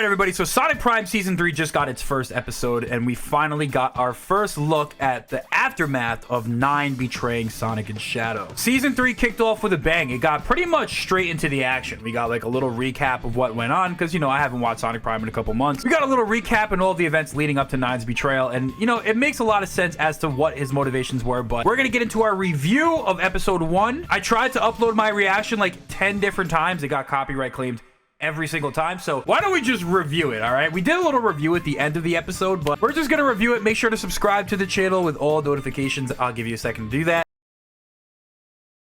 right, everybody, so Sonic Prime Season 3 just got its first episode, and we finally got our first look at the aftermath of Nine betraying Sonic and Shadow. Season 3 kicked off with a bang. It got pretty much straight into the action. We got like a little recap of what went on, because, you know, I haven't watched Sonic Prime in a couple months. We got a little recap and all the events leading up to Nine's betrayal, and, you know, it makes a lot of sense as to what his motivations were, but we're gonna get into our review of Episode 1. I tried to upload my reaction like 10 different times. It got copyright claimed every single time, so why don't we just review it? All right, we did a little review at the end of the episode, but we're just gonna review it. Make sure to subscribe to the channel with all notifications. I'll give you a second to do that,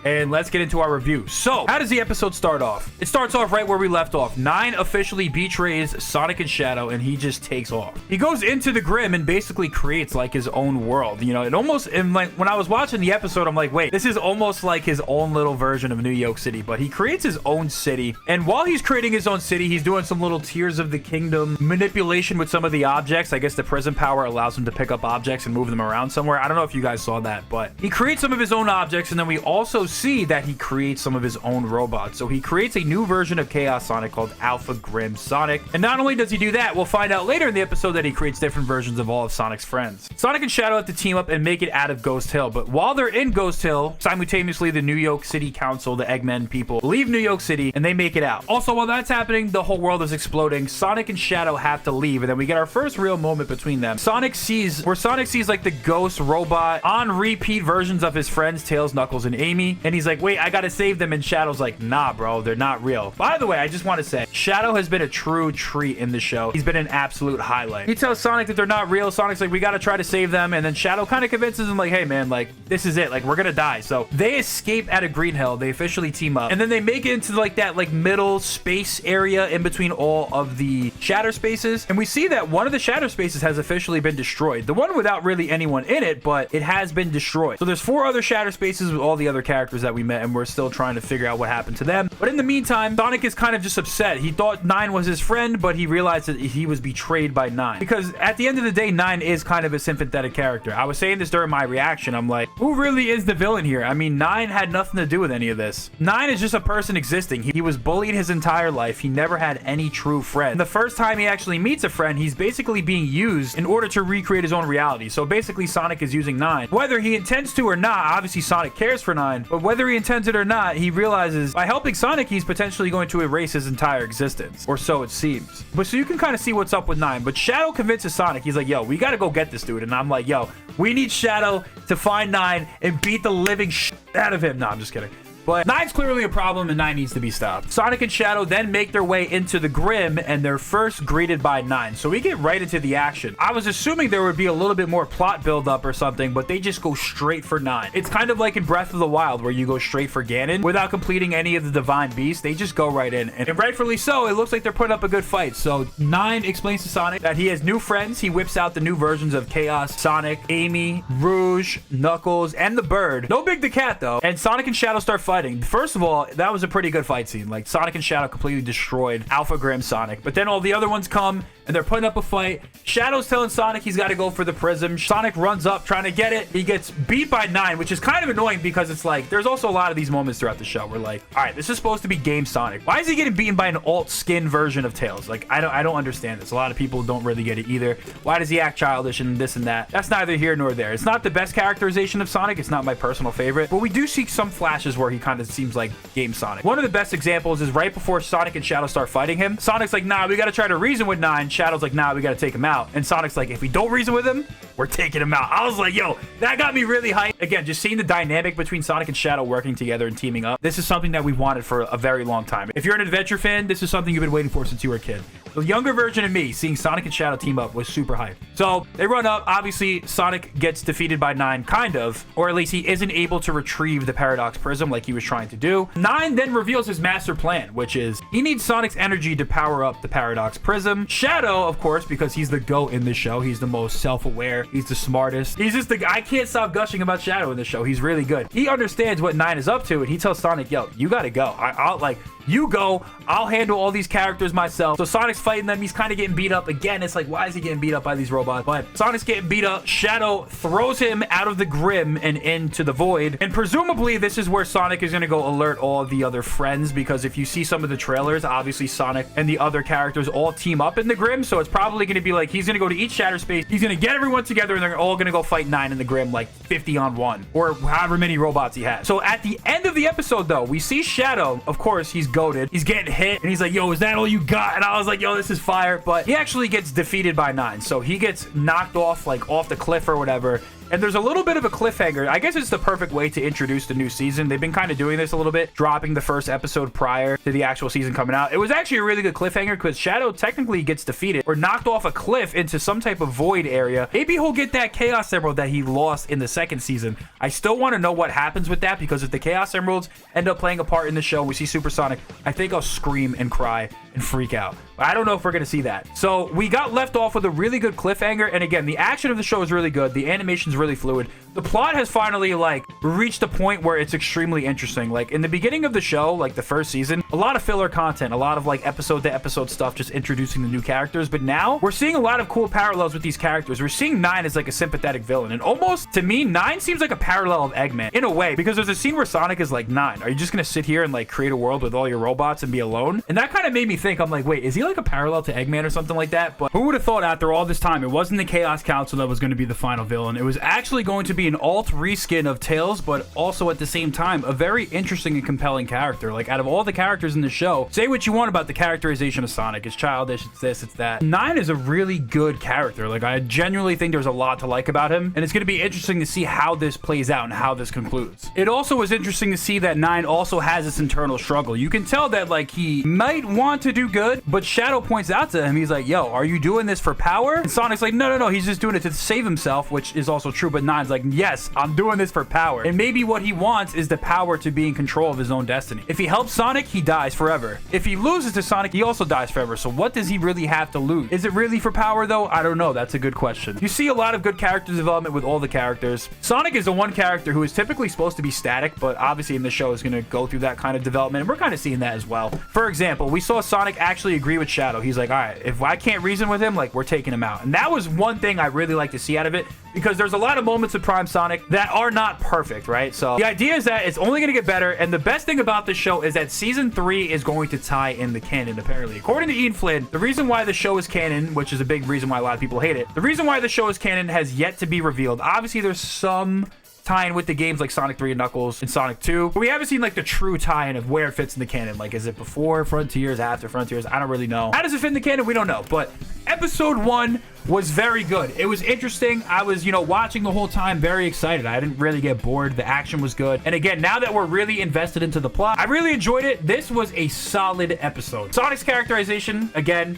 and let's get into our review. So, how does the episode start off? It starts off right where we left off. Nine officially betrays Sonic and Shadow, and he just takes off. He goes into the Grim and basically creates like his own world. You know, it almost, and like when I was watching the episode, I'm like, wait, this is almost like his own little version of New York City, but he creates his own city. And while he's creating his own city, he's doing some little Tears of the Kingdom manipulation with some of the objects. I guess the prism power allows him to pick up objects and move them around somewhere. I don't know if you guys saw that, but he creates some of his own objects, and then we also see that he creates some of his own robots. So he creates a new version of Chaos Sonic called Alpha Grim Sonic. And not only does he do that, we'll find out later in the episode that he creates different versions of all of Sonic's friends. Sonic and Shadow have to team up and make it out of Ghost Hill. But while they're in Ghost Hill, simultaneously the New York City Council, the Eggman people, leave New York City and they make it out. Also, while that's happening, the whole world is exploding. Sonic and Shadow have to leave, and then we get our first real moment between them. Sonic sees like the ghost robot on repeat versions of his friends, Tails, Knuckles, and Amy. And he's like, wait, I gotta save them. And Shadow's like, nah, bro, they're not real. By the way, I just want to say, Shadow has been a true treat in the show. He's been an absolute highlight. He tells Sonic that they're not real. Sonic's like, we gotta try to save them. And then Shadow kind of convinces him like, hey man, like, this is it. Like, we're gonna die. So they escape out of Green Hill. They officially team up. And then they make it into like that like middle space area in between all of the shatter spaces. And we see that one of the shatter spaces has officially been destroyed. The one without really anyone in it, but it has been destroyed. So there's 4 other shatter spaces with all the other characters that we met, and we're still trying to figure out what happened to them. But in the meantime, Sonic is kind of just upset. He thought Nine was his friend, but he realized that he was betrayed by Nine. Because at the end of the day, Nine is kind of a sympathetic character. I was saying this during my reaction. I'm like, who really is the villain here? I mean, Nine had nothing to do with any of this. Nine is just a person existing. He was bullied his entire life. He never had any true friend. And the first time he actually meets a friend, he's basically being used in order to recreate his own reality. So basically, Sonic is using Nine. Whether he intends to or not, obviously Sonic cares for Nine, but whether he intends it or not, he realizes by helping Sonic, he's potentially going to erase his entire existence, or so it seems. But so you can kind of see what's up with Nine. But Shadow convinces Sonic. He's like, yo, we gotta go get this dude. And I'm like, yo, we need Shadow to find Nine and beat the living shit out of him. No, I'm just kidding. But Nine's clearly a problem, and Nine needs to be stopped. Sonic and Shadow then make their way into the Grim, and they're first greeted by Nine. So we get right into the action. I was assuming there would be a little bit more plot buildup or something, but they just go straight for Nine. It's kind of like in Breath of the Wild, where you go straight for Ganon without completing any of the Divine Beasts. They just go right in, and rightfully so. It looks like they're putting up a good fight. So Nine explains to Sonic that he has new friends. He whips out the new versions of Chaos, Sonic, Amy, Rouge, Knuckles, and the Bird. No Big the Cat, though. And Sonic and Shadow start fighting. First of all, that was a pretty good fight scene. Like, Sonic and Shadow completely destroyed Alpha Grim Sonic. But then all the other ones come, and they're putting up a fight. Shadow's telling Sonic he's got to go for the prism. Sonic runs up trying to get it. He gets beat by Nine, which is kind of annoying because it's like, there's also a lot of these moments throughout the show where like, all right, this is supposed to be Game Sonic. Why is he getting beaten by an alt skin version of Tails? Like, I don't understand this. A lot of people don't really get it either. Why does he act childish and this and that? That's neither here nor there. It's not the best characterization of Sonic. It's not my personal favorite, but we do see some flashes where he kind of seems like Game Sonic. One of the best examples is right before Sonic and Shadow start fighting him. Sonic's like, nah, we got to try to reason with Nine. Shadow's like, nah, we got to take him out. And Sonic's like, if we don't reason with him, we're taking him out. I was like, yo, that got me really hyped. Again, just seeing the dynamic between Sonic and Shadow working together and teaming up. This is something that we wanted for a very long time. If you're an adventure fan, this is something you've been waiting for since you were a kid. The younger version of me, seeing Sonic and Shadow team up was super hyped. So they run up. Obviously, Sonic gets defeated by Nine, kind of, or at least he isn't able to retrieve the Paradox Prism like he was trying to do. Nine then reveals his master plan, which is he needs Sonic's energy to power up the Paradox Prism. Shadow, of course, because he's the GOAT in this show. He's the most self-aware. He's the smartest. He's just the guy. I can't stop gushing about Shadow in this show. He's really good. He understands what Nine is up to, and he tells Sonic, yo, you gotta go. I'll like, you go. I'll handle all these characters myself. So Sonic's fighting them. He's kind of getting beat up. Again, it's like, why is he getting beat up by these robots? But Sonic's getting beat up. Shadow throws him out of the Grim and into the void. And presumably, this is where Sonic is going to go alert all of the other friends, because if you see some of the trailers, obviously Sonic and the other characters all team up in the Grim. So it's probably going to be like, he's going to go to each Shatter Space. He's going to get everyone together and they're all going to go fight 9 in the Grim, like 50 on 1 or however many robots he has. So at the end of the episode, though, we see Shadow. Of course, he's goated. He's getting hit and he's like, yo, is that all you got? And I was like, yo, this is fire. But he actually gets defeated by 9. So he gets knocked off, like off the cliff or whatever. And there's a little bit of a cliffhanger. I guess it's the perfect way to introduce the new season. They've been kind of doing this a little bit, dropping the first episode prior to the actual season coming out. It was actually a really good cliffhanger because Shadow technically gets defeated or knocked off a cliff into some type of void area. Maybe he'll get that Chaos Emerald that he lost in the second season. I still want to know what happens with that, because if the Chaos Emeralds end up playing a part in the show, we see Super Sonic, I think I'll scream and cry and freak out. I don't know if we're going to see that. So we got left off with a really good cliffhanger. And again, the action of the show is really good. The animation's really fluid. The plot has finally like reached a point where it's extremely interesting. Like in the beginning of the show, like the first season, a lot of filler content, a lot of like episode to episode stuff, just introducing the new characters. But now we're seeing a lot of cool parallels with these characters. We're seeing 9 as like a sympathetic villain. And almost to me, 9 seems like a parallel of Eggman in a way, because there's a scene where Sonic is like, 9, are you just going to sit here and like create a world with all your robots and be alone? And that kind of made me think, I'm like, wait, is he like a parallel to Eggman or something like that? But who would have thought after all this time, it wasn't the Chaos Council that was going to be the final villain. It was actually going to be an alt reskin of Tails, but also at the same time, a very interesting and compelling character. Like out of all the characters in the show, say what you want about the characterization of Sonic. It's childish, it's this, it's that. 9 is a really good character. Like I genuinely think there's a lot to like about him, and it's going to be interesting to see how this plays out and how this concludes. It also was interesting to see that 9 also has this internal struggle. You can tell that like he might want to do good, but Shadow points out to him, he's like, yo, are you doing this for power? And Sonic's like, no, he's just doing it to save himself, which is also true. But 9's like, yes, I'm doing this for power. And maybe what he wants is the power to be in control of his own destiny. If he helps Sonic, he dies forever. If he loses to Sonic, he also dies forever. So what does he really have to lose? Is it really for power though? I don't know. That's a good question. You see a lot of good character development with all the characters. Sonic is the one character who is typically supposed to be static, but obviously in the show is going to go through that kind of development. And we're kind of seeing that as well. For example, we saw Sonic actually agree with Shadow. He's like, all right, if I can't reason with him, like we're taking him out. And that was one thing I really like to see out of it, because there's a lot of moments of Prime Sonic that are not perfect, right? So the idea is that it's only going to get better. And the best thing about this show is that season 3 is going to tie in the canon, apparently. According to Ian Flynn, the reason why the show is canon, which is a big reason why a lot of people hate it, the reason why the show is canon has yet to be revealed. Obviously, there's some tie-in with the games like Sonic 3 and Knuckles and Sonic 2, but we haven't seen like the true tie-in of where it fits in the canon. Like, is it before Frontiers, after Frontiers? I don't really know. How does it fit in the canon? We don't know. But episode 1 was very good. It was interesting. I was, watching the whole time, very excited. I didn't really get bored. The action was good. And again, now that we're really invested into the plot, I really enjoyed it. This was a solid episode. Sonic's characterization, again,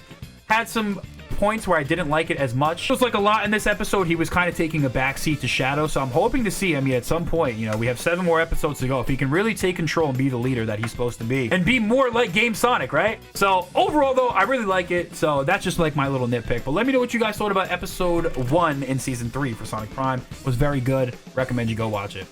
had some points where I didn't like it as much. It was like a lot in this episode. He was kind of taking a backseat to Shadow, so I'm hoping to see him at some point. We have 7 more episodes to go. If he can really take control and be the leader that he's supposed to be and be more like Game Sonic, right? So overall though, I really like it. So that's just like my little nitpick, but let me know what you guys thought about episode 1 in season 3 for Sonic Prime. It was very good. Recommend you go watch it.